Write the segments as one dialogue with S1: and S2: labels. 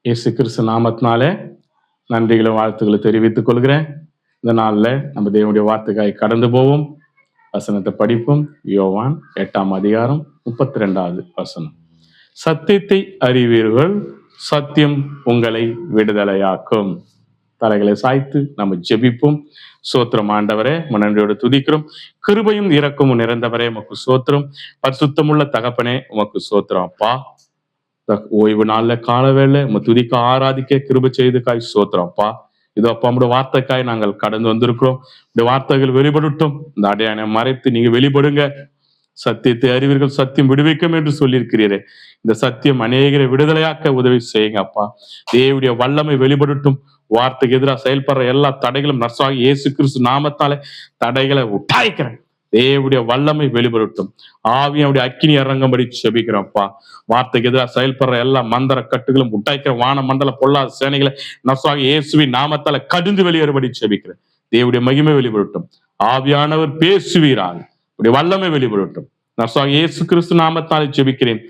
S1: இயேசு கிறிஸ்து நாமத்தினாலே நன்றிகளை வாழ்த்துக்களை தெரிவித்துக் கொள்கிறேன். இந்த நாளில் நம்ம தேவனுடைய வார்த்தைக்காய் கடந்து போவோம். வசனத்தை படிப்போம். யோவான் 8ஆம் அதிகாரம் 32வது வசனம். சத்தியத்தை அறிவீர்கள், சத்தியம் உங்களை விடுதலையாக்கும். தலைகளை சாய்த்து நம்ம ஜெபிப்போம். சோத்திரம் ஆண்டவரே, நன்றியோடு துதிக்கிறோம். கிருபையும் இரக்கமும் நிறைந்தவரே உமக்கு சோத்திரம். பரிசுத்தமுள்ள தகப்பனே உமக்கு சோத்திரம். அப்பா, ஓய்வு நாள்ல காலவேளை உம துதிக்க ஆராதிக்க கிருபை செய்துக்காய் சோத்திரம். அப்பா, இதோ அப்பா உங்களுடைய வார்த்தைக்காய் நாங்கள் கடந்து வந்திருக்கிறோம். இந்த வார்த்தைகள் வெளிப்படட்டும். இந்த அடையாளம் மறைத்து நீங்க வெளிப்படுங்க. சத்தியத்தை அறிவீர்கள், சத்தியம் விடுவிக்கும் என்று சொல்லியிருக்கிறீரே, இந்த சத்தியம் அநேகரை விடுதலையாக்க உதவி செய்யுங்க. அப்பா, தேவனுடைய வல்லமை வெளிப்படட்டும். வார்த்தைக்கு எதிராக செயல்படுற எல்லா தடைகளும் நர்சாகி இயேசு கிறிஸ்து நாமத்தாலே தடைகளை உட்டாய்க்கிறேன். தேவனுடைய வல்லமை வெளிப்படட்டும். ஆவியுடைய அக்கினி இறங்கும்படி செபிக்கிறோம்ப்பா. வார்த்தைக்கு எதிராக செயல்படுற எல்லா மந்திர கட்டுகளும் உட்டாய்க்கிற வான மண்டல பொல்லாத சேனைகளை நர்சாகி இயேசுவின் நாமத்தால கடிந்து வெளியேறும்படி செபிக்கிறேன். தேவனுடைய மகிமை வெளிப்படட்டும். ஆவியானவர் பேசுவீராக, வல்லமை வெளிப்படட்டும். நர்சாகி இயேசு கிறிஸ்து நாமத்தாலே செபிக்கிறேன்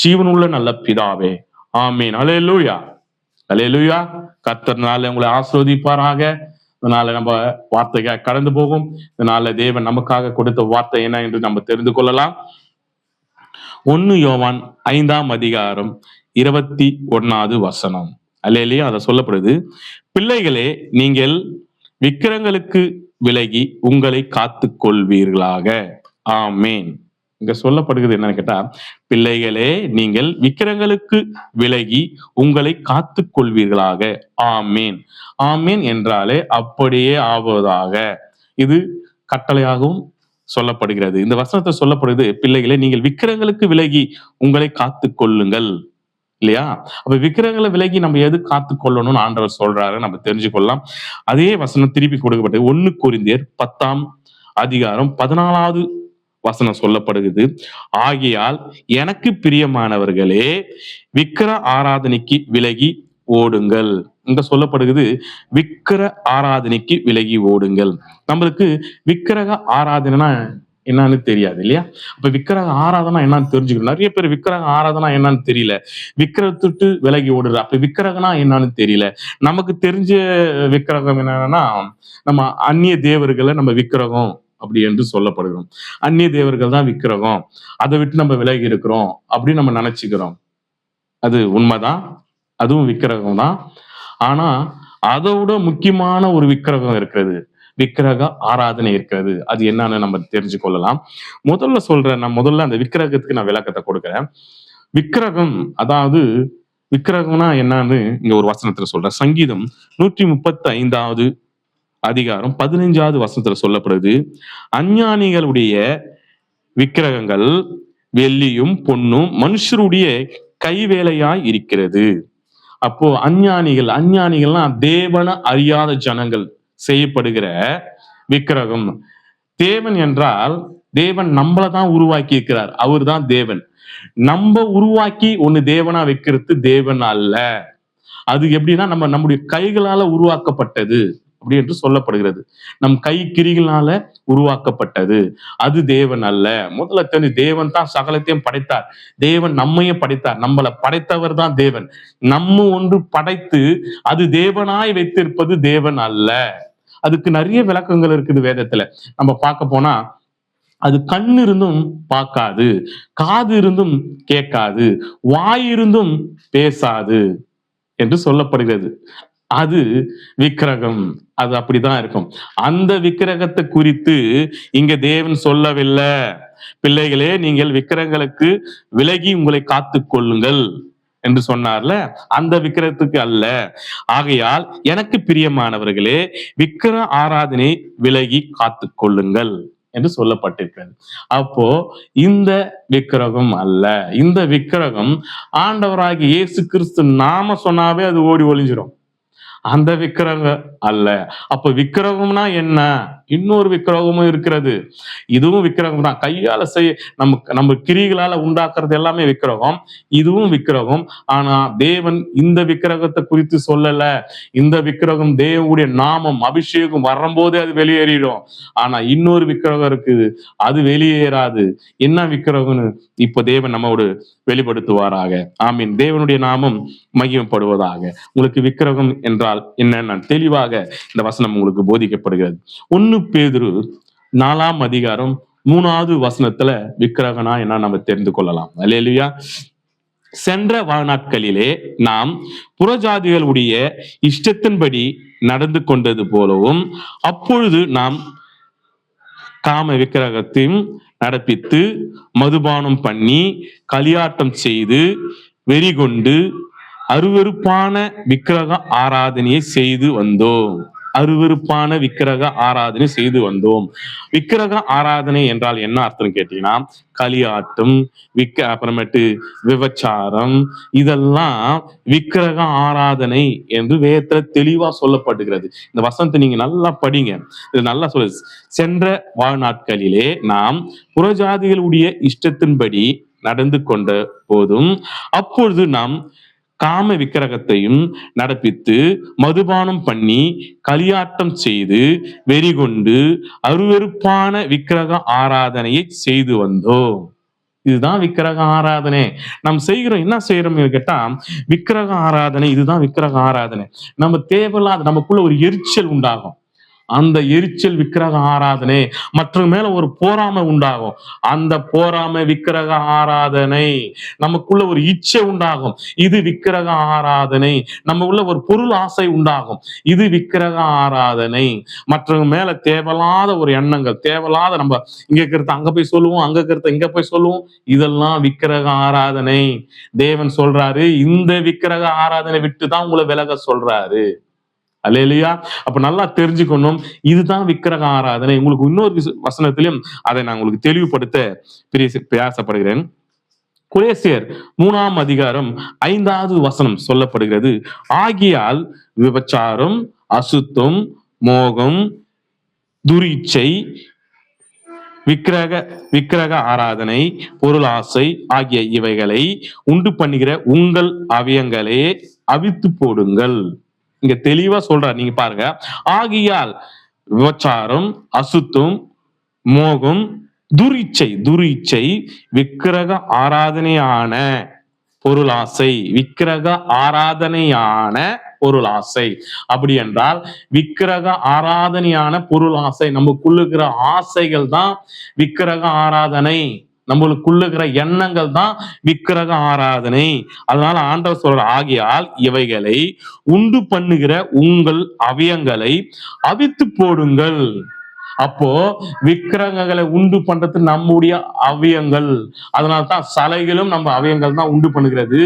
S1: ஜீவனுள்ள நல்ல பிதாவே, ஆமீன். அல்லேலூயா, அல்லேலூயா. கர்த்தர்னால உங்களை ஆசீர்வதிப்பாராக. இதனால நம்ம வார்த்தைக்காக கடந்து போகும். இதனால தேவன் நமக்காக கொடுத்த வார்த்தை என்ன என்று நம்ம தெரிந்து கொள்ளலாம். 1 யோவான் 5ஆம் அதிகாரம் 21வது வசனம். அல்லேலூயா. அதை சொல்லப்படுது, பிள்ளைகளே நீங்கள் விக்கிரங்களுக்கு விலகி உங்களை காத்து கொள்வீர்களாக. ஆமேன். இங்க சொல்லப்படுகிறது என்னன்னு கேட்டா, பிள்ளைகளே நீங்கள் விக்கிரங்களுக்கு விலகி உங்களை காத்து கொள்வீர்களாக. ஆமேன். ஆமேன் என்றாலே அப்படியே ஆவதாக. இது கட்டளையாகவும் சொல்லப்படுகிறது. இந்த வசனத்தை சொல்லப்படுகிறது, பிள்ளைகளே நீங்கள் விக்கிரங்களுக்கு விலகி உங்களை காத்து கொள்ளுங்கள். இல்லையா? அப்ப விக்கிரங்களை விலகி நம்ம எது காத்து கொள்ளணும்னு ஆண்டவர் சொல்றாரு, நம்ம தெரிஞ்சு கொள்ளலாம். அதே வசனம் திருப்பி கொடுக்கப்பட்டது 1 கொரிந்தியர் 10ஆம் அதிகாரம் 14வது வசனம் சொல்லப்படுகிறது. ஆகையால் எனக்கு பிரியமானவர்களே, விக்கிர ஆராதனைக்கு விலகி ஓடுங்கள். இங்க சொல்லப்படுகிறது விக்கிர ஆராதனைக்கு விலகி ஓடுங்கள். நம்மளுக்கு விக்கிரக ஆராதனைனா என்னன்னு தெரியாது இல்லையா? அப்ப விக்கிரக ஆராதனா என்னன்னு தெரிஞ்சுக்கணும். நிறைய பேர் விக்கிரக ஆராதனா என்னன்னு தெரியல, விக்கிரகத்துட்டு விலகி ஓடுற. அப்ப விக்கிரகனா என்னன்னு தெரியல. நமக்கு தெரிஞ்ச விக்கிரகம் என்னன்னா, நம்ம அந்நிய தேவர்களை நம்ம விக்கிரகம் அப்படி என்று சொல்லப்படுகிறோம். அந்நிய தேவர்கள் தான் விக்கிரகம், அதை விட்டு நம்ம விலகி இருக்கிறோம் அப்படின்னு நம்ம நினைச்சுக்கிறோம். அது உண்மைதான், அதுவும் விக்கிரகம் தான். ஆனா அதோட முக்கியமான ஒரு விக்கிரகம் இருக்கிறது, விக்கிரக ஆராதனை இருக்கிறது. அது என்னன்னு நம்ம தெரிஞ்சு கொள்ளலாம். நான் முதல்ல அந்த விக்கிரகத்துக்கு நான் விளக்கத்தை கொடுக்கிறேன். விக்கிரகம், அதாவது விக்கிரகம்னா என்னன்னு இங்க ஒரு வசனத்துல சொல்றேன். சங்கீதம் 135வது அதிகாரம் 15வது வசனத்துல சொல்லப்படுது, அஞ்ஞானிகளுடைய விக்கிரகங்கள் வெள்ளியும் பொன்னும் மனுஷருடைய கைவேலையாய் இருக்கிறது. அப்போ அஞ்ஞானிகள்னா தேவனை அறியாத ஜனங்கள் செய்யப்படுகிற விக்கிரகம். தேவன் என்றால் தேவன் நம்மளை தான் உருவாக்கி இருக்கிறார், அவர் தான் தேவன். நம்ம உருவாக்கி ஒண்ணு தேவனா வைக்கிறது தேவன் அல்ல. அது எப்படின்னா நம்முடைய கைகளால உருவாக்கப்பட்டது அப்படி என்று சொல்லப்படுகிறது. நம் கை கிரிகளால உருவாக்கப்பட்டது, அது தேவன் அல்ல. முதல்ல தெரிஞ்சு, தேவன் தான் சகலத்தையும் படைத்தார். தேவன் நம்மையும் படைத்தார். நம்மளை படைத்தவர் தான் தேவன். நம்ம ஒன்று படைத்து அது தேவனாய் வைத்திருப்பது தேவன் அல்ல. அதுக்கு நிறைய விளக்கங்கள் இருக்குது வேதத்துல. நம்ம பார்க்க போனா, அது கண் இருந்தும் பார்க்காது, காது இருந்தும் கேட்காது, வாய் இருந்தும் பேசாது என்று சொல்லப்படுகிறது. அது விக்கிரகம், அது அப்படிதான் இருக்கும். அந்த விக்கிரகத்தை குறித்து இங்க தேவன் சொல்லவில்லை. பிள்ளைகளே நீங்கள் விக்கிரகங்களுக்கு விலகி உங்களை காத்து கொள்ளுங்கள் என்று சொன்னார்ல, அந்த விக்கிரகத்துக்கு அல்ல. ஆகையால் எனக்கு பிரியமானவர்களே, விக்கிர ஆராதனை விலகி காத்து கொள்ளுங்கள் என்று சொல்லப்பட்டிருக்கிறது. அப்போ இந்த விக்கிரகம் அல்ல, இந்த விக்கிரகம் ஆண்டவராகிய இயேசு கிறிஸ்து நாம சொன்னாவே அது ஓடி ஒளிஞ்சிடும். அந்த விக்கிரகம் அல்ல. அப்ப விக்கிரகம்னா என்ன? இன்னொரு விக்கிரகமும் இருக்கிறது. இதுவும் விக்கிரகம் தான். கையால நம்ம கிரிகளால உண்டாக்குறது எல்லாமே விக்கிரகம், இதுவும் விக்கிரகம். ஆனா தேவன் இந்த விக்கிரகத்தை குறித்து சொல்லல. இந்த விக்கிரகம் தேவனுடைய நாமம் அபிஷேகம் வரும்போதே அது வெளியேறிடும். ஆனா இன்னொரு விக்கிரகம் இருக்குது, அது வெளியேறாது. என்ன விக்கிரகம்னு இப்ப தேவன் நம்மோடு வெளிப்படுத்துவாராக. ஆமீன். தேவனுடைய நாமம் மகிமைப்படுவதாக. உங்களுக்கு விக்கிரகம் என்றால் என்ன நான் தெளிவாக இந்த வசனம் உங்களுக்கு போதிக்கப்படுகிறது. 1 பேதுரு 4ஆம் அதிகாரம் 3வது வசனத்துல விக்கிரகனா என்ன நம்ம தெரிந்து கொள்ளலாம். அல்லேலூயா. சென்ற வாழ்நாட்களிலே நாம் புறஜாதிகளுடைய இஷ்டத்தின்படி நடந்து கொண்டது போலவும் அப்பொழுது நாம் காம விக்கிரகத்தையும் நடப்பித்து மதுபானம் பண்ணி களியாட்டம் செய்து வெறிகொண்டு அருவருப்பான விக்கிரக ஆராதனையை செய்து வந்தோம். அருவருப்பான விக்கிரக ஆராதனை செய்து வந்தோம். விக்கிரக ஆராதனை என்றால் என்ன அர்த்தம் கேட்டீங்கன்னா, களியாட்டம், அப்புறமேட்டு விபச்சாரம், இதெல்லாம் விக்கிரக ஆராதனை என்று வேதத்துல தெளிவா சொல்லப்படுகிறது. இந்த வசனத்தை நீங்க நல்லா படிங்க. இது நல்லா சொல்லு. சென்ற வாழ்நாட்களிலே நாம் புறஜாதிகளுடைய இஷ்டத்தின்படி நடந்து கொண்ட போதும் அப்பொழுது நாம் காம விக்கிரகத்தையும் நடப்பித்து மதுபானம் பண்ணி களியாட்டம் செய்து வெறிகொண்டு அருவருப்பான விக்கிரக ஆராதனையை செய்து வந்தோம். இதுதான் விக்கிரக ஆராதனை. நாம் செய்கிறோம். என்ன செய்யறோம் கேட்டா, விக்கிரக ஆராதனை. இதுதான் விக்கிரக ஆராதனை. நம்ம தேவையில்லாத நமக்குள்ள ஒரு எரிச்சல் உண்டாகும். அந்த எரிச்சல் விக்கிரக ஆராதனை. மற்ற மேல ஒரு போராமை உண்டாகும். அந்த போராமை விக்கிரக ஆராதனை. நமக்குள்ள ஒரு இச்சை உண்டாகும். இது விக்கிரக ஆராதனை. நம்ம உள்ள ஒரு பொருள் ஆசை உண்டாகும். இது விக்கிரக ஆராதனை. மற்றவங்க மேல தேவையில்லாத ஒரு எண்ணங்கள், தேவையில்லாத நம்ம இங்க இருக்கிறத அங்க போய் சொல்லுவோம், அங்க இருக்கிறத இங்க போய் சொல்லுவோம். இதெல்லாம் விக்கிரக ஆராதனை. தேவன் சொல்றாரு, இந்த விக்கிரக ஆராதனை விட்டுதான் உங்களை விலக சொல்றாரு. அல்லேலூயா. அப்ப நல்லா தெரிஞ்சுக்கணும், இதுதான் விக்கிரக ஆராதனை. உங்களுக்கு இன்னொரு வசனத்திலும் அதை நான் உங்களுக்கு தெளிவுபடுத்த பிரயாசப்படுகிறேன். கொலேசியர் 3ஆம் அதிகாரம் 5வது வசனம் சொல்லப்படுகிறது. ஆகியால் விபச்சாரம், அசுத்தம், மோகம், துரிச்சை, விக்கிரக ஆராதனை, பொருள் ஆசை ஆகிய இவைகளை உண்டு பண்ணுகிற உங்கள் அவயங்களே அவித்து போடுங்கள். இங்க தெளிவா சொல்றார். நீங்க பாருங்க, ஆகியால் விபச்சாரம், அசுத்தம், மோகம், துரிச்சை, விக்கிரக ஆராதனையான பொருள் ஆசை. விக்கிரக ஆராதனையான பொருள் ஆசை. அப்படி என்றால் விக்கிரக ஆராதனையான பொருள் ஆசை. நமக்குள்ள இருக்கிற ஆசைகள் தான் விக்கிரக ஆராதனை. நம்மளுக்குள்ளுகிற எண்ணங்கள் தான் விக்கிரக ஆராதனை. அதனால ஆண்டவர் சொல்ற, ஆகியால் இவைகளை உண்டு பண்ணுகிற உங்கள் அவயங்களை அவித்து போடுங்கள். அப்போ விக்கிரகங்களை உண்டு பண்றது நம்முடைய அவயங்கள். அதனால்தான் சலைகளும் நம்ம அவயங்கள் தான் உண்டு பண்ணுகிறது.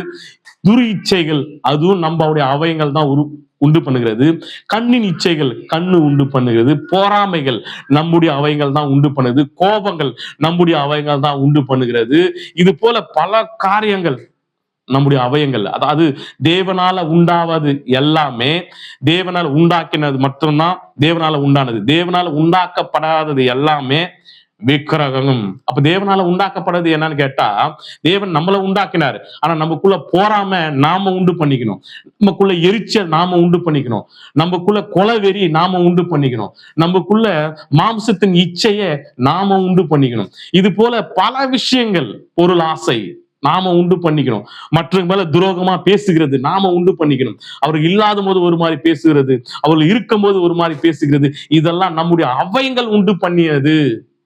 S1: துரு இச்சைகள் அதுவும் நம்மளுடைய அவயங்கள் தான் உண்டு பண்ணுகிறது. கண்ணின் இச்சைகள் கண்ணு உண்டு பண்ணுகிறது. போராமைகள் நம்முடைய அவயங்கள் தான் உண்டு பண்ணுது. கோபங்கள் நம்முடைய அவயங்கள் தான் உண்டு பண்ணுகிறது. இது போல பல காரியங்கள் நம்முடைய அவயங்கள். அதாவது தேவனால உண்டாவது எல்லாமே தேவனால் உண்டாக்கினது மட்டும்தான் தேவனால உண்டானது. தேவனால உண்டாக்கப்படாதது எல்லாமே விக்கிரகம். அப்ப தேவனால உண்டாக்கப்படுறது என்னன்னு கேட்டா, தேவன் நம்மளை உண்டாக்கினாரு. ஆனா நமக்குள்ள போராம நாம உண்டு பண்ணிக்கணும். நமக்குள்ள எரிச்சல் நாம உண்டு பண்ணிக்கணும். நமக்குள்ள கொலவெறி நாம உண்டு பண்ணிக்கணும். நமக்குள்ள மாம்சத்தின் இச்சையை நாம உண்டு பண்ணிக்கணும். இது போல பல விஷயங்கள், பொருள் ஆசை நாம உண்டு பண்ணிக்கணும். மற்றவங்க மேல துரோகமா பேசுகிறது நாம உண்டு பண்ணிக்கணும். அவர்கள் இல்லாத போது ஒரு மாதிரி பேசுகிறது, அவர்கள் இருக்கும் போது ஒரு மாதிரி பேசுகிறது. இதெல்லாம் நம்முடைய அவயங்கள் உண்டு பண்ணியது.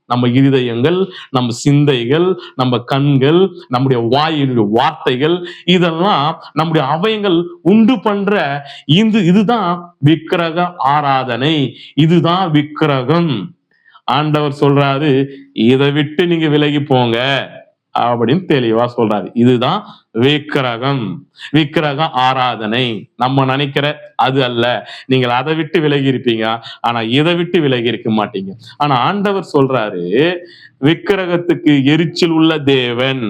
S1: நம்ம இருதயங்கள், நம்ம சிந்தைகள், நம்ம கண்கள், நம்முடைய வாயினுடைய வார்த்தைகள், இதெல்லாம் நம்முடைய அவயங்கள் உண்டு பண்ற இதுதான் விக்கிரக ஆராதனை. இதுதான் விக்கிரகம். ஆண்டவர் சொல்றாரு, இதை விட்டு நீங்க விலகி போங்க அப்படின்னு தெளிவா சொல்றாரு. இதுதான் விக்கிரகம், விக்கிரக ஆராதனை. நம்ம நினைக்கிற அது அல்ல. நீங்கள் அதை விட்டு விலகி இருப்பீங்க, ஆனா இதை விட்டு விலகி இருக்க மாட்டீங்க. ஆனா ஆண்டவர் சொல்றாரு, விக்கிரகத்துக்கு எரிச்சல் உள்ள தேவன்.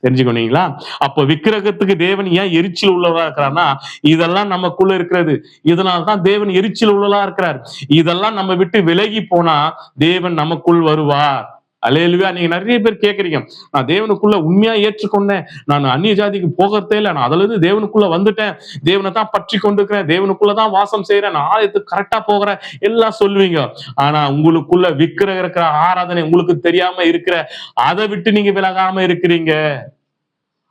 S1: தெரிஞ்சுக்கொண்டீங்களா? அப்ப விக்கிரகத்துக்கு தேவன் ஏன் எரிச்சல் உள்ளவரா இருக்கிறார்னா, இதெல்லாம் நமக்குள்ள இருக்கிறது. இதனால்தான் தேவன் எரிச்சல் உள்ளவரா இருக்கிறார். இதெல்லாம் நம்ம விட்டு விலகி போனா தேவன் நமக்குள் வருவார். அல்லேலூயா. நீங்க நிறைய பேர் கேக்குறீங்க, நான் தேவனுக்குள்ள உண்மையா ஏற்றுக்கொண்டேன், நான் அந்நிய ஜாதிக்கு போகிறதே இல்லை, நான் அதுல இருந்து தேவனுக்குள்ள வந்துட்டேன், தேவனை தான் பற்றி கொண்டிருக்கிறேன், தேவனுக்குள்ளதான் வாசம் செய்யறேன், நான் ஆலயத்துக்கு கரெக்டா போகிறேன் எல்லாம் சொல்லுவீங்க. ஆனா உங்களுக்குள்ள விக்கிரக இருக்கிற ஆராதனை உங்களுக்கு தெரியாம இருக்கிற, அதை விட்டு நீங்க விலகாம இருக்கிறீங்க.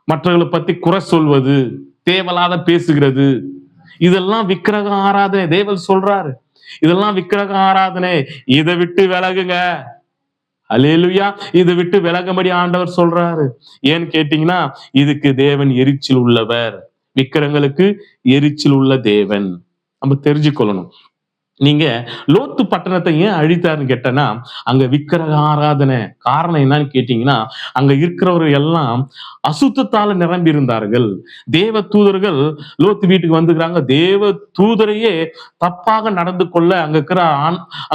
S1: மற்றவர்களை பத்தி குறை சொல்வது, தேவலாத பேசுகிறது, இதெல்லாம் விக்கிரக ஆராதனை. தேவன் சொல்றாரு, இதெல்லாம் விக்கிரக ஆராதனை, இதை விட்டு விலகுங்க. அல்லேலூயா. இதை விட்டு விலகும்படி ஆண்டவர் சொல்றாரு. ஏன்னு கேட்டீங்கன்னா, இதுக்கு தேவன் எரிச்சல் உள்ளவர். விக்கிரங்களுக்கு எரிச்சல் உள்ள தேவன் நம்ம தெரிஞ்சுக்கொள்ளணும். நீங்க லோத்து பட்டணத்தை ஏன் அழித்தாருன்னு கேட்டனா, அங்க விக்கிரக ஆராதனை. காரணம் என்னன்னு கேட்டீங்கன்னா, அங்க இருக்கிறவர்கள் எல்லாம் அசுத்தத்தால நிரம்பி இருந்தார்கள். தேவ தூதர்கள் லோத்து வீட்டுக்கு வந்துக்கிறாங்க. தேவ தூதரையே தப்பாக நடந்து கொள்ள அங்க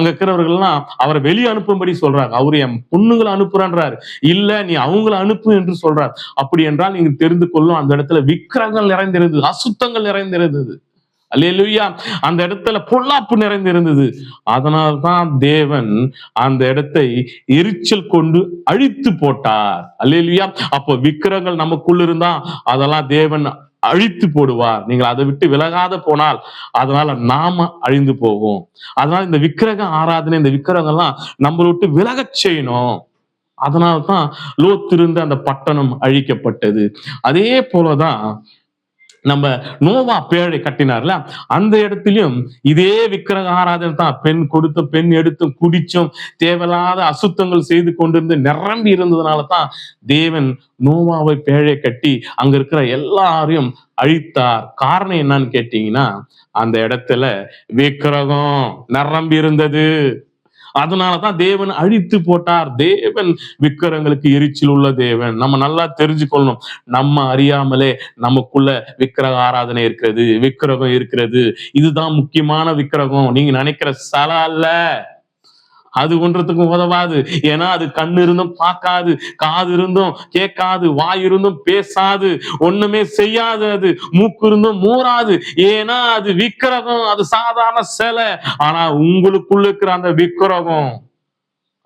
S1: இருக்கிறவர்கள் எல்லாம் அவரை வெளியே அனுப்பும்படி சொல்றாங்க. அவரு என் பொண்ணுங்களை அனுப்புறான்றாரு. இல்ல, நீ அவங்களை அனுப்பு என்று சொல்றார். அப்படி என்றால் நீங்க தெரிந்து கொள்ளும், அந்த இடத்துல விக்கிரகங்கள் நிறைந்திருந்தது, அசுத்தங்கள் நிறைந்திருந்தது. அல்லேலூயா. அந்த இடத்துல பொல்லாப்பு நிறைந்திருந்தது. அதனால்தான் தேவன் அந்த இடத்தை எரிச்சல் கொண்டு அழித்து போட்டார். அல்லேலூயா. அப்போ விக்கிரகங்கள் நமக்குள்ள இருந்தா அதெல்லாம் தேவன் அழித்து போடுவார். நீங்கள் அதை விட்டு விலகாத போனால் அதனால நாம அழிந்து போவோம். அதனால இந்த விக்கிரக ஆராதனை, இந்த விக்கிரகம்லாம் நம்மளை விட்டு விலகச் செய்யணும். அதனால்தான் லோத்து இருந்த அந்த பட்டணம் அழிக்கப்பட்டது. அதே போலதான் நம்ம நோவா பேழை கட்டினார்ல, அந்த இடத்திலும் இதே விக்கிரக ஆராதனை தான். பெண் கொடுத்த பெண் எடுத்தும் குடிச்சும் தேவையில்லாத அசுத்தங்கள் செய்து கொண்டிருந்து நிரம்பி இருந்ததுனால தான் தேவன் நோவாவை பேழை கட்டி அங்க இருக்கிற எல்லாரையும் அழித்தார். காரணம் என்னன்னு கேட்டீங்கன்னா, அந்த இடத்துல விக்கிரகம் நிரம்பி இருந்தது. அதனாலதான் தேவன் அழித்து போட்டார். தேவன் விக்கிரகங்களுக்கு எரிச்சல் உள்ள தேவன். நம்ம நல்லா தெரிஞ்சுக்கொள்ளணும். நம்ம அறியாமலே நமக்குள்ள விக்கிரக ஆராதனை இருக்கிறது, விக்கிரகம் இருக்கிறது. இதுதான் முக்கியமான விக்கிரகம். நீங்க நினைக்கிற சல அல்ல, அது ஒன்றத்துக்கும் உதவாது. ஏன்னா அது கண்ணு இருந்தும் பார்க்காது, காது இருந்தும் கேட்காது, வாய் இருந்தும் பேசாது, ஒண்ணுமே செய்யாது. அது மூக்கு இருந்தும் மூறாது. ஏன்னா அது விக்கிரகம், அது சாதாரண சிலை. ஆனா உங்களுக்குள்ள இருக்கிற அந்த விக்கிரகம்,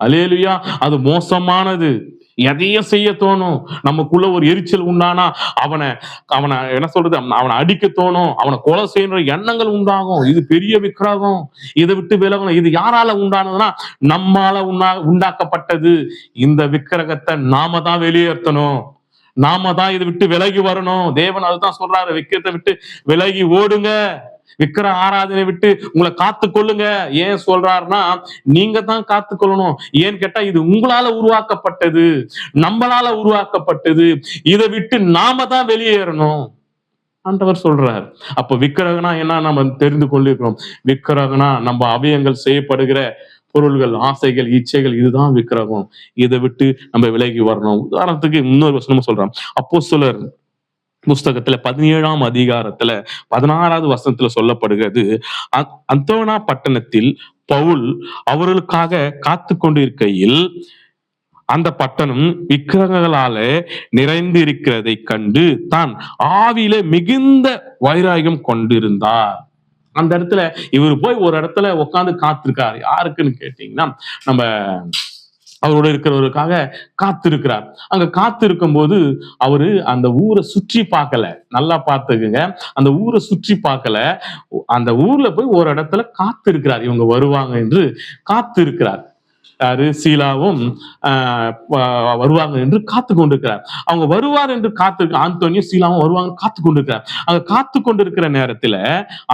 S1: அல்லேலூயா, அது மோசமானது. எதையும் செய்ய தோணும். நமக்குள்ள ஒரு எரிச்சல் உண்டானா அவனை என்ன சொல்றது, அவனை அடிக்க தோணும், அவனை கொலை செய்யற எண்ணங்கள் உண்டாகும். இது பெரிய விக்கிரகம், இதை விட்டு விலகணும். இது யாரால உண்டானதுன்னா நம்மால உண்டாக்கப்பட்டது. இந்த விக்கிரகத்தை நாம தான் வெளியேற்றணும், நாம தான் இதை விட்டு விலகி வரணும். தேவன் அதுதான் சொல்றாரு, விக்கிரத்தை விட்டு விலகி ஓடுங்க, விக்கிர ஆராதனை விட்டு உங்களை காத்து கொள்ளுங்க. ஏன் சொல்றாருன்னா, நீங்க தான் காத்து கொள்ளணும். ஏன்னு கேட்டா இது உங்களால உருவாக்கப்பட்டது, நம்மளால உருவாக்கப்பட்டது. இதை விட்டு நாம தான் வெளியேறணும் ஆண்டவர் சொல்றார். அப்ப விக்கிரகனா என்ன நம்ம தெரிந்து கொண்டிருக்கிறோம். விக்கிரகனா நம்ம அவயங்கள் செய்யப்படுகிற பொருள்கள், ஆசைகள், இச்சைகள், இதுதான் விக்கிரகம். இதை விட்டு நம்ம விலகி வரணும். உதாரணத்துக்கு இன்னொரு வசனமும் சொல்றோம். அப்போஸ்தலர் புஸ்தகத்துல 17ஆம் அதிகாரத்துல 16வது வசனத்துல சொல்லப்படுகிறது, அந்தோனா பட்டணத்தில் பவுல் அவர்களுக்காக காத்து கொண்டிருக்கையில் அந்த பட்டணம் விக்கிரகங்களால நிறைந்து இருக்கிறதை கண்டு தான் ஆவியில மிகுந்த வைராகியம் கொண்டிருந்தார். அந்த இடத்துல இவர் போய் ஒரு இடத்துல உட்கார்ந்து காத்திருக்காரு. யாருக்குன்னு கேட்டீங்கன்னா, நம்ம அவரோட இருக்கிறவருக்காக காத்திருக்கிறார். அங்க காத்திருக்கும் போது அவரு அந்த ஊரை சுற்றி பார்க்கல. நல்லா பார்த்துக்குங்க, அந்த ஊரை சுற்றி பார்க்கல. அந்த ஊர்ல போய் ஒரு இடத்துல காத்திருக்கிறார், இவங்க வருவாங்க என்று காத்திருக்கிறார். யாரு? சீலாவும் வருவாங்க என்று காத்து கொண்டிருக்கிறார். அவங்க வருவார் என்று ஆந்தோனியும் சீலாவும் வருவாங்க காத்து கொண்டிருக்கிறார். அங்க காத்து கொண்டிருக்கிற நேரத்துல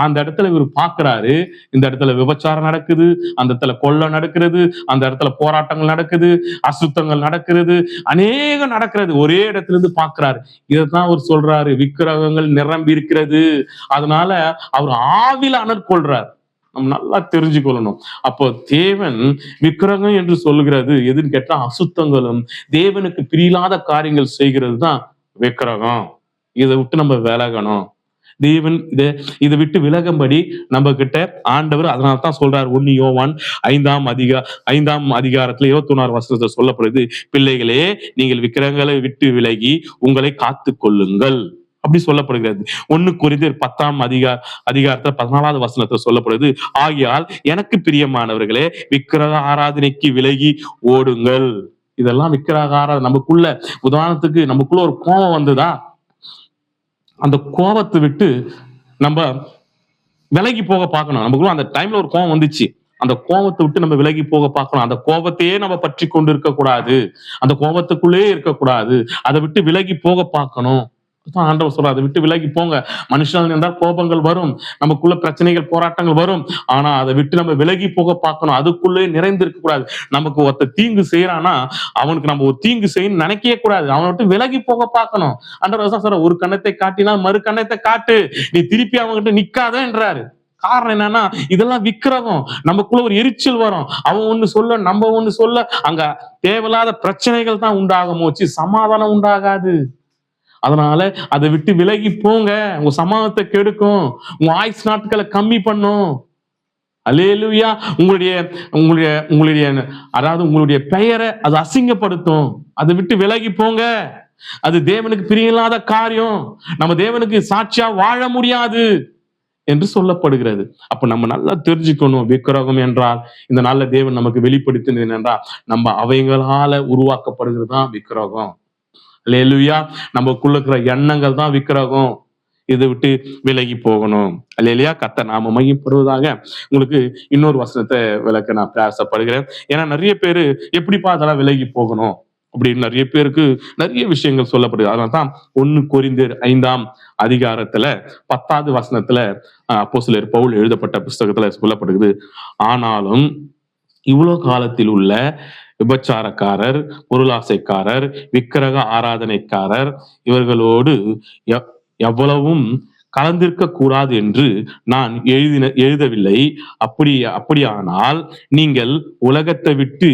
S1: அந்த இடத்துல இவர் பாக்குறாரு, இந்த இடத்துல விபச்சாரம் நடக்குது, அந்த இடத்துல கொள்ளை நடக்கிறது, அந்த இடத்துல போராட்டங்கள் நடக்குது, அசுத்தங்கள் நடக்கிறது, அநேகம் நடக்கிறது. ஒரே இடத்துல இருந்து பாக்குறாரு. இதைத்தான் அவர் சொல்றாரு, விக்கிரகங்கள் நிரம்பி இருக்கிறது. அதனால அவர் ஆவில அனற்கொள்றார். நம்ம நல்லா தெரிஞ்சுக்கொள்ளணும். அப்போ தேவன் விக்கிரகம் என்று சொல்லுகிறது எதுன்னு கேட்டா, அசுத்தங்களும் தேவனுக்கு பிரியில்லாத காரியங்கள் செய்கிறது தான் விக்கிரகம். இதை விட்டு நம்ம விலகணும். தேவன் இதை விட்டு விலகும்படி நம்ம கிட்ட ஆண்டவர் அதனால்தான் சொல்றார். 1 யோவான் 5ஆம் அதிகாரத்துல 21ஆம் வசனத்துல சொல்லப்படுது, பிள்ளைகளே நீங்கள் விக்கிரகங்களை விட்டு விலகி உங்களை காத்து கொள்ளுங்கள் அப்படி சொல்லப்படுகிறது. 1 கொரிந்தியர் 10ஆம் அதிகாரத்துல 14வது வசனத்துல சொல்லப்படுது, ஆகையால் எனக்கு பிரியமானவர்களே விக்கிரக ஆராதனைக்கு விலகி ஓடுங்கள். இதெல்லாம் விக்கிரக ஆராதனை. நமக்குள்ள உதாரணத்துக்கு நமக்குள்ள ஒரு கோபம் வந்துதா, அந்த கோபத்தை விட்டு நம்ம விலகி போக பார்க்கணும். நமக்குள்ள அந்த டைம்ல ஒரு கோபம் வந்துச்சு, அந்த கோபத்தை விட்டு நம்ம விலகி போக பார்க்கணும். அந்த கோபத்தையே நம்ம பற்றி கொண்டு இருக்க கூடாது, அந்த கோபத்துக்குள்ளே இருக்கக்கூடாது, அதை விட்டு விலகி போக பார்க்கணும். ஆண்டவர் சொல்றார், அதை விட்டு விலகி போங்க. மனுஷன் என்றால் கோபங்கள் வரும், நமக்குள்ள பிரச்சனைகள் போராட்டங்கள் வரும். ஆனா அதை விட்டு நம்ம விலகி போக பார்க்கணும். அதுக்குள்ளே நிறைந்து இருக்க கூடாது. நமக்கு ஒருத்த தீங்கு செய்யறானா அவனுக்கு நம்ம ஒரு தீங்கு செய்யணும்னு நினைக்கவே கூடாது. அவனை விட்டு விலகி போக பார்க்கணும். ஆண்டவர் தான் சொல்ற, ஒரு கண்ணத்தை காட்டினால் மறு கண்ணத்தை காட்டு, நீ திருப்பி அவங்ககிட்ட நிக்காதன்றாரு. காரணம் என்னன்னா, இதெல்லாம் விக்கிரகம். நமக்குள்ள ஒரு எரிச்சல் வரும். அவன் ஒண்ணு சொல்ல நம்ம ஒண்ணு சொல்ல, அங்க தேவையில்லாத பிரச்சனைகள் தான் உண்டாகும், சமாதானம் உண்டாகாது. அதனால அதை விட்டு விலகி போங்க. உங்க சமாதானத்தை கெடுக்கும், உங்க ஆயுசு நாட்களை கம்மி பண்ணும். அல்லேலூயா. உங்களுடைய உங்களுடைய உங்களுடைய அதாவது உங்களுடைய பெயரை அது அசிங்கப்படுத்தும். அதை விட்டு விலகி போங்க. அது தேவனுக்கு பிரியமில்லாத காரியம். நம்ம தேவனுக்கு சாட்சியா வாழ முடியாது என்று சொல்லப்படுகிறது. அப்ப நம்ம நல்லா தெரிஞ்சுக்கணும், விக்கிரகம் என்றால் இந்த நாள்ல தேவன் நமக்கு வெளிப்படுத்தினது என்றால் நம்ம அவைகளால உருவாக்கப்படுகிறது தான் விக்கிரகம். அல்லேலூயா. நமக்குள்ள இருக்கிற எண்ணங்கள் தான் விக்கிரகம். இதை விட்டு விலகி போகணும். அல்லேலூயா. கர்த்தர் நாம மையப்படுவதாக. உங்களுக்கு இன்னொரு வசனத்தை விளக்க நான் பிரயாசப்படுகிறேன். ஏன்னா நிறைய பேரு எப்படிப்பா அதெல்லாம் விலகி போகணும் அப்படின்னு நிறைய பேருக்கு நிறைய விஷயங்கள் சொல்லப்படுது. அதனால்தான் 1 கொரிந்தியர் 5ஆம் அதிகாரத்துல 10வது வசனத்துல அப்போஸ்தலர் பவுல் எழுதப்பட்ட புஸ்தகத்துல சொல்லப்படுகிறது, ஆனாலும் இவ்வளவு காலத்தில் உள்ள விபச்சாரக்காரர், பொருளாசைக்காரர், விக்கிரக ஆராதனைக்காரர் இவர்களோடு எவ்வளவும் கலந்திருக்க கூடாது என்று நான் எழுதவில்லை. அப்படியானால் நீங்கள் உலகத்தை விட்டு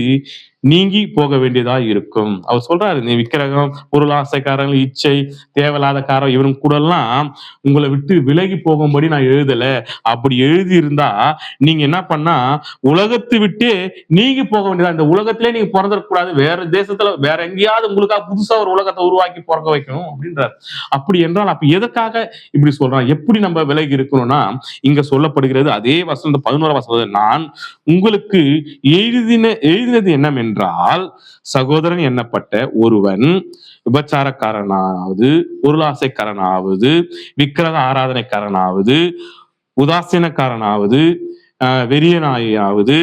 S1: நீங்கி போக வேண்டியதா இருக்கும். அவர் சொல்றாரு, நீ விக்கிரகம், பொருளாசைக்காரங்க, இச்சை, தேவையில்லாத காரம் இவரும் கூட எல்லாம் உங்களை விட்டு விலகி போகும்படி நான் எழுதல. அப்படி எழுதி இருந்தா நீங்க என்ன பண்ணா உலகத்தை விட்டு நீங்கி போக வேண்டியதா. இந்த உலகத்திலே நீங்க பிறந்திருக்க, வேற தேசத்துல வேற எங்கேயாவது உங்களுக்காக புதுசா ஒரு உலகத்தை உருவாக்கி பிறக்க வைக்கணும் அப்படின்றார். அப்படி என்றால் அப்ப எதுக்காக இப்படி சொல்றான்? எப்படி நம்ம விலகி இருக்கணும்னா, இங்க சொல்லப்படுகிறது அதே வசனம் 11 வசனம், நான் உங்களுக்கு எழுதினது என்னவென்றால், சகோதரன் எண்ணப்பட்ட ஒருவன் விபச்சாரக்காரனாவது, பொருளாசைக்காரனாவது, விக்கிரக ஆராதனைக்காரனாவது, உதாசீனக்காரனாவது, வெறியனாயாவது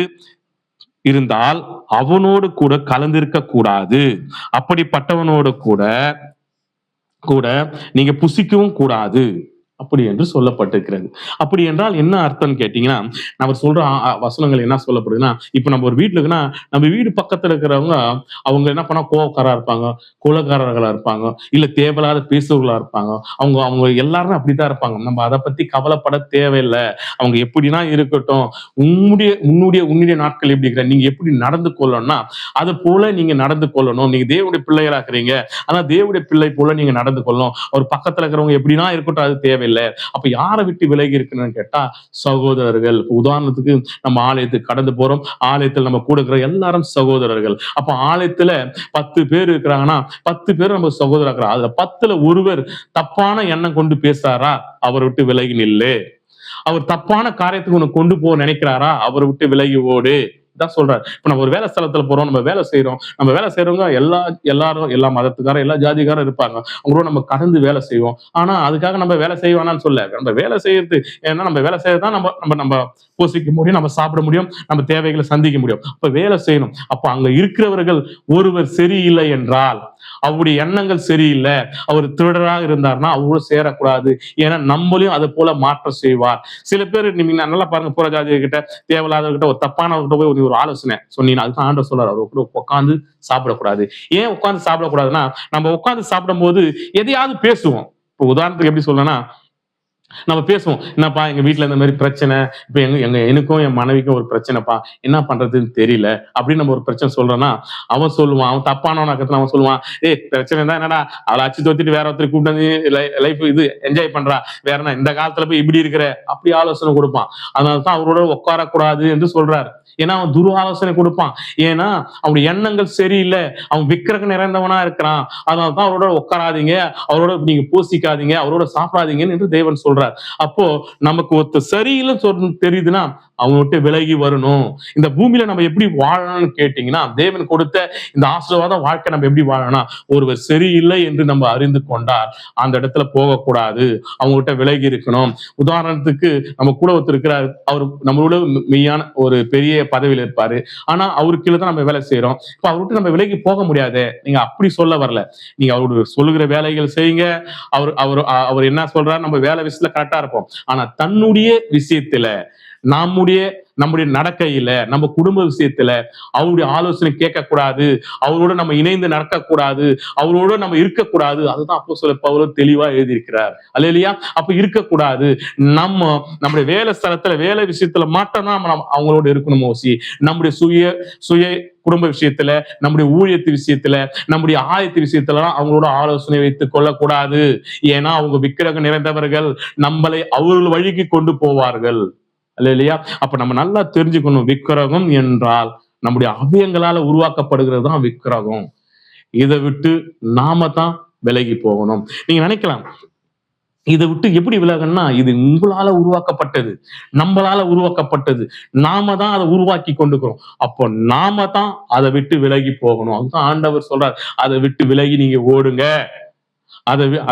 S1: இருந்தால் அவனோடு கூட கலந்திருக்க கூடாது. அப்படிப்பட்டவனோடு கூட நீங்க புசிக்கவும் கூடாது அப்படி என்று சொல்லப்பட்டிருக்கிறது. அப்படி என்றால் என்ன அர்த்தம் கேட்டீங்கன்னா, நம்ம சொல்ற வசனங்கள் என்ன சொல்லப்படுதுன்னா, இப்ப நம்ம ஒரு வீட்டுல இருக்குன்னா நம்ம வீடு பக்கத்துல இருக்கிறவங்க அவங்க என்ன பண்ணா கோவக்காரா இருப்பாங்க, கொலைகாரர்களா இருப்பாங்க, இல்ல தேவையில்லாத பேசுறவர்களா இருப்பாங்க. அவங்க எல்லாரும் அப்படித்தான் இருப்பாங்க. நம்ம அதை பத்தி கவலைப்பட தேவையில்லை. அவங்க எப்படின்னா இருக்கட்டும். உன்னுடைய நாட்கள் எப்படி இருக்கிற, நீங்க எப்படி நடந்து கொள்ளணும்னா அது போல நீங்க நடந்து கொள்ளணும். நீங்க தேவனுடைய பிள்ளைகளா இருக்கிறீங்க, ஆனா தேவனுடைய பிள்ளை போல நீங்க நடந்து கொள்ளணும். ஒரு பக்கத்துல இருக்கிறவங்க எப்படின்னா இருக்கட்டும், அது தேவையில்லை. அப்ப யாரை விட்டு விலகி இருக்கணும்னு கேட்டா சகோதரர்கள். உதாரணத்துக்கு நம்ம ஆலயத்துக்கு கடந்து போறோம், ஆலயத்தில் நம்ம கூட இருக்கிற எல்லாரும் சகோதரர்கள். அப்ப ஆலயத்துல 10 பேர் இருக்கிறாங்கன்னா 10 பேர் நம்ம சகோதரர்கள். அதுல 10ல ஒருவர் தப்பான எண்ணம் கொண்டு பேசுறாரா, அவரை விட்டு விலகி நில்லு. அவர் தப்பான காரியத்துக்கு உன்னை கொண்டு போக நினைக்கிறாரா, அவரை விட்டு விலகி ஓடு தான் சொல்றாரு. இப்ப நம்ம ஒரு வேலை ஸ்தலத்துல போறோம், நம்ம வேலை செய்யறோம். நம்ம வேலை செய்யறவங்க எல்லாரும் எல்லா மதத்துக்காரும் எல்லா ஜாதிக்காரும் இருப்பாங்க. அவங்களோட நம்ம கடந்து வேலை செய்வோம். ஆனா அதுக்காக நம்ம வேலை செய்வானான்னு சொல்ல, நம்ம வேலை செய்யறது ஏன்னா நம்ம வேலை செய்யறதுதான் நம்ம போசிக்க முடியும், நம்ம சாப்பிட முடியும், நம்ம தேவைகளை சந்திக்க முடியும். அப்ப வேலை செய்யணும். அப்ப அங்க இருக்கிறவர்கள் ஒருவர் சரியில்லை என்றால், அவருடைய எண்ணங்கள் சரியில்லை, அவர் திருடராக இருந்தார்னா அவரோட சேரக்கூடாது. ஏன்னா நம்மளையும் அதை போல மாற்றம் செய்வார். சில பேர் நீங்க நல்லா பாருங்க, புற ஜாதி கிட்ட, தேவையில்லாதவர்கிட்ட, ஒரு தப்பானவர்கிட்ட போய் ஒரு ஆலோசனை சொன்னீங்கன்னா அதுதான் ஆண்டவர் சொல்றாரு, அவர் கூட உட்காந்து சாப்பிடக்கூடாது. ஏன் உட்காந்து சாப்பிடக்கூடாதுன்னா, நம்ம உட்காந்து சாப்பிடும் போது எதையாவது பேசுவோம். இப்போ உதாரணத்துக்கு எப்படி சொல்லணும்னா, நம்ம பேசுவோம், என்னப்பா எங்க வீட்டுல இந்த மாதிரி பிரச்சனை, இப்ப எனக்கும் என் மனைவிக்கும் ஒரு பிரச்சனைப்பா, என்ன பண்றதுன்னு தெரியல அப்படின்னு நம்ம ஒரு பிரச்சனை சொல்றோம்னா, அவன் சொல்லுவான், அவன் தப்பானவனாக்கத்துல அவன் சொல்லுவான், பிரச்சனை தான் என்னடா, அவளை அச்சு தோத்திட்டு வேற ஒருத்தர் கூப்பிட்டு வந்து லைஃப் இது என்ஜாய் பண்றா, வேற என்ன இந்த காலத்துல போய் இப்படி இருக்கிற அப்படி ஆலோசனை கொடுப்பான். அதனாலதான் அவரோட உட்காரக்கூடாது என்று சொல்றாரு. ஏன்னா அவன் துரு ஆலோசனை கொடுப்பான். ஏன்னா அவனுடைய எண்ணங்கள் சரியில்லை, அவன் விக்கிரகம் நிறைந்தவனா இருக்கிறான். அதனாலதான் அவரோட உட்காராதீங்க, அவரோட நீங்க பூசிக்காதீங்க, அவரோட சாப்பிடாதீங்கன்னு என்று தேவன் சொல்றார். சொல்றார். அப்போ நமக்கு ஒருத்தர் சரியில்லைன்னு சொல்றது தெரியுதுன்னா அவங்க விட்டு விலகி வரணும். இந்த பூமியில நம்ம எப்படி வாழணும்னு கேட்டீங்கன்னா, தேவன் கொடுத்த இந்த ஆசீர்வாத வாழ்க்கை நம்ம எப்படி வாழணும், ஒருவர் சரியில்லை என்று நம்ம அறிந்து கொண்டால் அந்த இடத்துல போகக்கூடாது, அவங்க கிட்ட விலகி இருக்கணும். உதாரணத்துக்கு நம்ம கூட ஒருத்தர் இருக்கிறார், அவர் நம்மளோட மெய்யான ஒரு பெரிய பதவியில இருப்பாரு, ஆனா அவருக்கு கீழே தான் நம்ம வேலை செய்யறோம். இப்ப அவர்கிட்ட நம்ம விலகி போக முடியாது. நீங்க அப்படி சொல்ல வரல, நீங்க அவருடைய சொல்லுகிற வேலைகள் செய்யுங்க. அவர் அவர் அவர் என்ன சொல்றாரு, நம்ம வேலை விஷயத்துல கரெக்டா இருப்போம். ஆனா தன்னுடைய விஷயத்துல, நம்முடைய நடக்கையில, நம்ம குடும்ப விஷயத்துல அவருடைய ஆலோசனை கேட்கக்கூடாது, அவரோட நம்ம இணைந்து நடக்கக்கூடாது, அவரோட நம்ம இருக்கக்கூடாது. அதுதான் அப்போஸ்தலர் பவுல் தெளிவா எழுதியிருக்கிறார். அல்லேலூயா. அப்ப இருக்கக்கூடாது. நம்முடைய வேலை ஸ்தலத்துல வேலை விஷயத்துல மட்டும் தான் அவங்களோட இருக்கணும். நம்முடைய சுய குடும்ப விஷயத்துல, நம்முடைய ஊழியத்து விஷயத்துல, நம்முடைய ஆயத்து விஷயத்துல அவங்களோட ஆலோசனை வைத்துக் கொள்ளக்கூடாது. ஏன்னா அவங்க விக்கிரகம் நிறைந்தவர்கள், நம்மளை அவர்கள் வழிக்கு கொண்டு போவார்கள். அல்லேலூயா. அப்ப நம்ம நல்லா தெரிஞ்சுக்கணும், விக்கிரகம் என்றால் நம்முடைய அவயங்களால உருவாக்கப்படுகிறது தான் விக்கிரகம். இதை விட்டு நாம தான் விலகி போகணும். நீங்க நினைக்கலாம், இதை விட்டு எப்படி விலகணும்னா, இது உங்களால உருவாக்கப்பட்டது, நம்மளால உருவாக்கப்பட்டது, நாம தான் அதை உருவாக்கி கொண்டுக்கிறோம். அப்போ நாம தான் அதை விட்டு விலகி போகணும். அதுதான் ஆண்டவர் சொல்றார், அதை விட்டு விலகி நீங்க ஓடுங்க,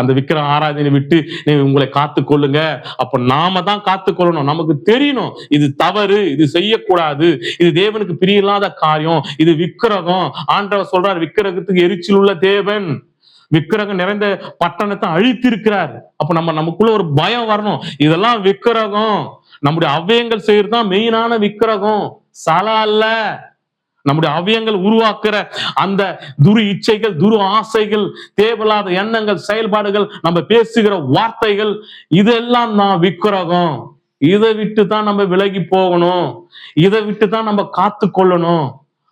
S1: அந்த விக்கிரக ஆராதனை விட்டு நீங்க உங்களை காத்து கொள்ளுங்க. அப்ப நாம தான் காத்து கொள்ளணும். நமக்கு தெரியணும் இது தவறு, இது செய்யக்கூடாது, இது தேவனுக்கு பிரியலாத காரியம், இது விக்கிரகம். ஆண்டவர் சொல்றார், விக்கிரகத்துக்கு எரிச்சல் உள்ள தேவன் விக்கிரகம் நிறைந்த பட்டணத்தை அழித்திருக்கிறார். அப்ப நமக்குள்ள ஒரு பயம் வரணும், இதெல்லாம் விக்கிரகம், நம்முடைய அவயங்கள் செய்யறதுதான் மெயினான விக்கிரகம், சலா அல்ல. நம்முடைய அவயங்கள் உருவாக்குற அந்த துரு இச்சைகள், துரு ஆசைகள், தேவையில்லாத எண்ணங்கள், செயல்பாடுகள், நம்ம பேசுகிற வார்த்தைகள், இதெல்லாம் தான் விக்கிரகம். இதை விட்டு தான் நம்ம விலகி போகணும், இதை விட்டு தான் நம்ம காத்து கொள்ளணும்.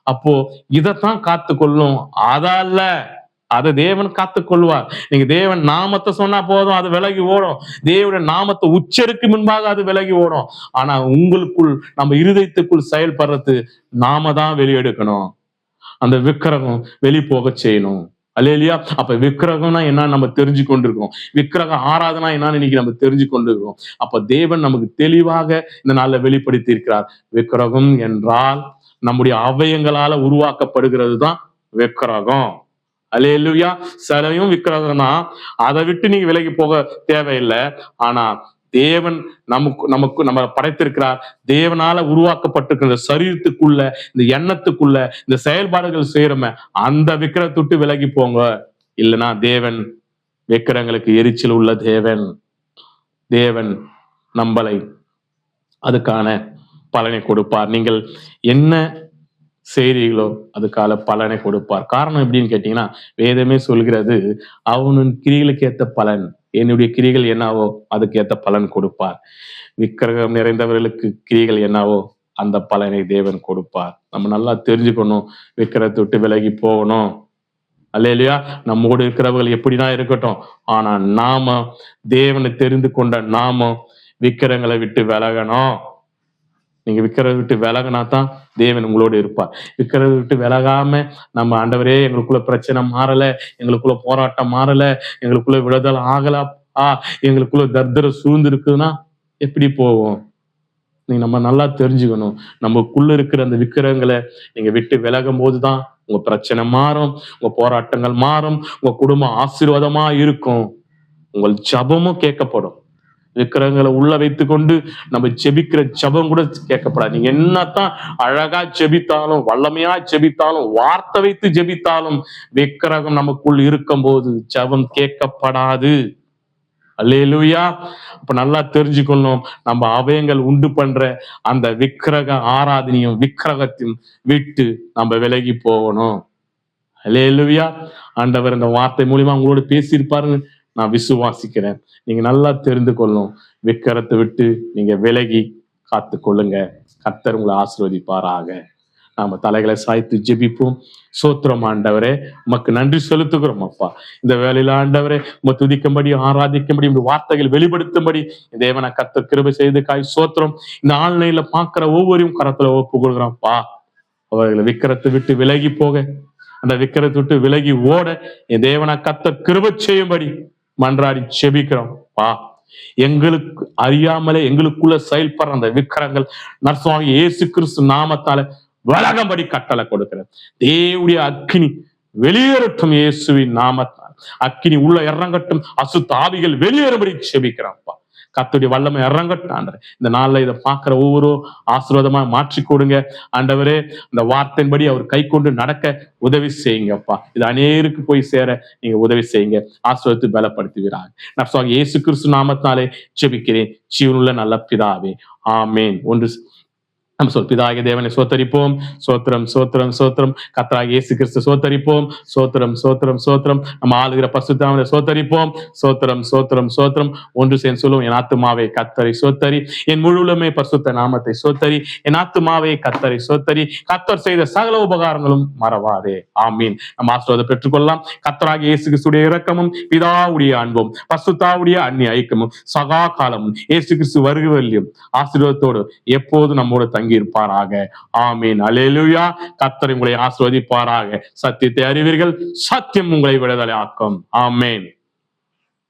S1: அப்போ இதைத்தான் காத்து கொள்ளணும், அதல்ல அதை தேவன் காத்து கொள்வார். நீங்க தேவன் நாமத்தை சொன்னா போதும், அது விலகி ஓடும். தேவனுடைய நாமத்தை உச்சருக்கு முன்பாக அது விலகி ஓடும். ஆனா உங்களுக்குள், நம்ம இருதயத்துக்குள் செயல்படுறது நாம தான் வெளியெடுக்கணும். அந்த விக்கிரகம் வெளி போக செய்யணும். அல்லேலூயா. அப்ப விக்கிரகம்னா என்ன நம்ம தெரிஞ்சு கொண்டிருக்கோம், விக்கிரக ஆராதனா என்னன்னு இன்னைக்கு நம்ம தெரிஞ்சு கொண்டிருக்கோம். அப்ப தேவன் நமக்கு தெளிவாக இந்த நாள்ல வெளிப்படுத்தி இருக்கிறார். விக்கிரகம் என்றால் நம்முடைய அவயங்களால உருவாக்கப்படுகிறது தான் விக்கிரகம். அல்லேலூயா. சிலையும் விக்கிரகம் தான், அதை விட்டு நீங்க விலகி போக தேவையில்லை. ஆனா தேவன் நம்ம படைத்திருக்கிறார், தேவனால உருவாக்கப்பட்டிருக்கிற சரீரத்துக்குள்ள, இந்த எண்ணத்துக்குள்ள, இந்த செயல்பாடுகள் செய்யறோமே, அந்த விக்கிரகத்தை விட்டு விலகி போங்க. இல்லைன்னா தேவன் விக்கிரகங்களுக்கு எரிச்சல் உள்ள தேவன் நம்மளை அதுக்கான பலனை கொடுப்பார். நீங்கள் என்ன செய்றீங்களோ அதுக்கான பலனை கொடுப்பார். காரணம் எப்படின்னு கேட்டீங்கன்னா, வேதமே சொல்கிறது, அவனின் கிரிகளுக்கு ஏத்த பலன், என்னுடைய கிரிகள் என்னவோ அதுக்கு ஏத்த பலன் கொடுப்பார். விக்கிரகம் நிறைந்தவர்களுக்கு கிரிகள் என்னவோ அந்த பலனை தேவன் கொடுப்பார். நம்ம நல்லா தெரிஞ்சுக்கணும், விக்கிரகத்தை விட்டு விலகி போகணும். அல்லேலூயா. நம்மோடு இருக்கிறவர்கள் எப்படிதான் இருக்கட்டும், ஆனா நாம தேவனை தெரிந்து கொண்ட நாம விக்கிரங்களை விட்டு விலகணும். நீங்க விக்கிரகத்தை விட்டு விலகினா தான் தேவன் உங்களோடு இருப்பார். விக்கிரகத்தை விட்டு விலகாம, நம்ம ஆண்டவரே எங்களுக்குள்ள பிரச்சனை மாறல, எங்களுக்குள்ள போராட்டம் மாறல, எங்களுக்குள்ள விடுதலை ஆகல, எங்களுக்குள்ள தர்தர சூழ்ந்து இருக்குதுன்னா எப்படி போவோம்? நீங்க நம்ம நல்லா தெரிஞ்சுக்கணும், நமக்குள்ள இருக்கிற அந்த விக்கிரகங்களை நீங்க விட்டு விலகும் போதுதான் உங்க பிரச்சனை மாறும், உங்க போராட்டங்கள் மாறும், உங்க குடும்பம் ஆசீர்வாதமா இருக்கும், உங்கள் ஜபமும் கேட்கப்படும். விக்கிரகங்களை உள்ள வைத்துக் கொண்டு நம்ம ஜெபிக்கிற ஜபம் கூட கேட்கப்படாது. நீங்க என்னத்தான் அழகா ஜெபித்தாலும், வல்லமையா ஜெபித்தாலும், வார்த்தை வைத்து ஜெபித்தாலும், விக்கிரகம் நமக்குள் இருக்கும் போது ஜபம் கேட்கப்படாது. அல்லேலூயா. அப்ப நல்லா தெரிஞ்சுக்கணும், நம்ம அவயங்கள் உண்டு பண்ற அந்த விக்கிரக ஆராதனையும் விக்கிரகத்தையும் விட்டு நம்ம விலகி போகணும். அல்லேலூயா. ஆண்டவர் இந்த வார்த்தை மூலியமா உங்களோட பேசியிருப்பாருன்னு நான் விசுவாசிக்கிறேன். நீங்க நல்லா தெரிந்து கொள்ளும், விக்கிரத்தை விட்டு நீங்க விலகி காத்து கொள்ளுங்க. கர்த்தர் உங்களை ஆசீர்வதிப்பாராக. நாம தலைகளை சாய்த்து ஜெபிப்போம். சோத்திரம் ஆண்டவரே, உமக்கு நன்றி செலுத்துகிறோம் அப்பா. இந்த வேலையில ஆண்டவரே உம்மை துதிக்கும்படி, ஆராதிக்கும்படி, இந்த வார்த்தைகள் வெளிப்படுத்தும்படி தேவனை கர்த்தர் கிருபை செய்து காய் சோத்திரம். இந்த ஆன்லைன்ல பாக்குற ஒவ்வொருவரையும் கரத்துல ஒப்புக்கொள்கிறோம்ப்பா. அவர்களை விக்கிரத்தை விட்டு விலகி போக, அந்த விக்கிரத்தை விட்டு விலகி ஓட என் தேவனை கர்த்தர் கிருபை செய்யும்படி மன்றாடி செபிக்கிறோம் பா. எங்களுக்கு அறியாமலே எங்களுக்குள்ள செயல்படுற அந்த விக்கிரங்கள் நர்சுவாமி இயேசு கிறிஸ்து நாமத்தால விலகும்படி கட்டளை கொடுக்கிறது. தேவனுடைய அக்கினி வெளியேறட்டும், இயேசுவின் நாமத்தால் அக்கினி உள்ள இறங்கட்டும், அசுத்த ஆவிகள் வெளியேறும்படி செபிக்கிறப்பா. கர்த்தருடைய வல்லமை இறங்கட்டும் ஆண்டவரே. இந்த நாள்ல இதை பார்க்கிற ஒவ்வொரு ஆசீர்வாதமா மாற்றி கொடுங்க ஆண்டவரே. இந்த வார்த்தையின்படி அவர் கை கொண்டு நடக்க உதவி செய்யுங்கப்பா. இது அநேருக்கு போய் சேர நீங்க உதவி செய்யுங்க. ஆசீர்வாதத்தை பலப்படுத்துவீராக. நான் இயேசு கிறிஸ்து நாமத்தாலே ஜெபிக்கிறேன், ஜீவனுள்ள நல்ல பிதாவே, ஆமேன். ஒன்று நம்ம சொல். பிதாகிய தேவனை சோத்தரிப்போம். சோத்திரம் சோத்திரம் சோத்திரம். கர்த்தராகிய இயேசு கிறிஸ்து சோத்தரிப்போம். சோத்திரம் சோத்திரம் சோத்திரம். நம்ம ஆளுகிற பரிசுத்தத்தை சோத்தரிப்போம். சோத்திரம் சோத்திரம் சோத்திரம். ஒன்று சேர்ந்து சொல்லுவோம். என் ஆத்துமாவே கர்த்தரை சோத்தரி, என் முழுவலுமே பரிசுத்த நாமத்தை சோத்தரி, என் ஆத்துமாவே கர்த்தரை சோத்தரி, கர்த்தர் செய்த சகல உபகாரங்களும் மறவாதே. ஆமீன். நம்ம ஆசீர்வாதத்தை பெற்றுக்கொள்ளலாம். கர்த்தராகிய இயேசு கிறிஸ்துடைய இரக்கமும் பிதாவுடைய அன்பும் பரிசுத்தாவுடைய அந்நிய ஐக்கியமும் சகா காலமும் இயேசு கிறிஸ்து வருகையிலும் ஆசீர்வாதத்தோடு எப்போது நம்மோடு தங்கி இருப்பாராக. ஆமீன். அல்லேலூயா. கர்த்தர் உங்களை ஆசீர்வதிப்பாராக. சத்தியத்தை அறிவீர்கள், சத்தியம் உங்களை விடுதலை ஆக்கும். ஆமேன்.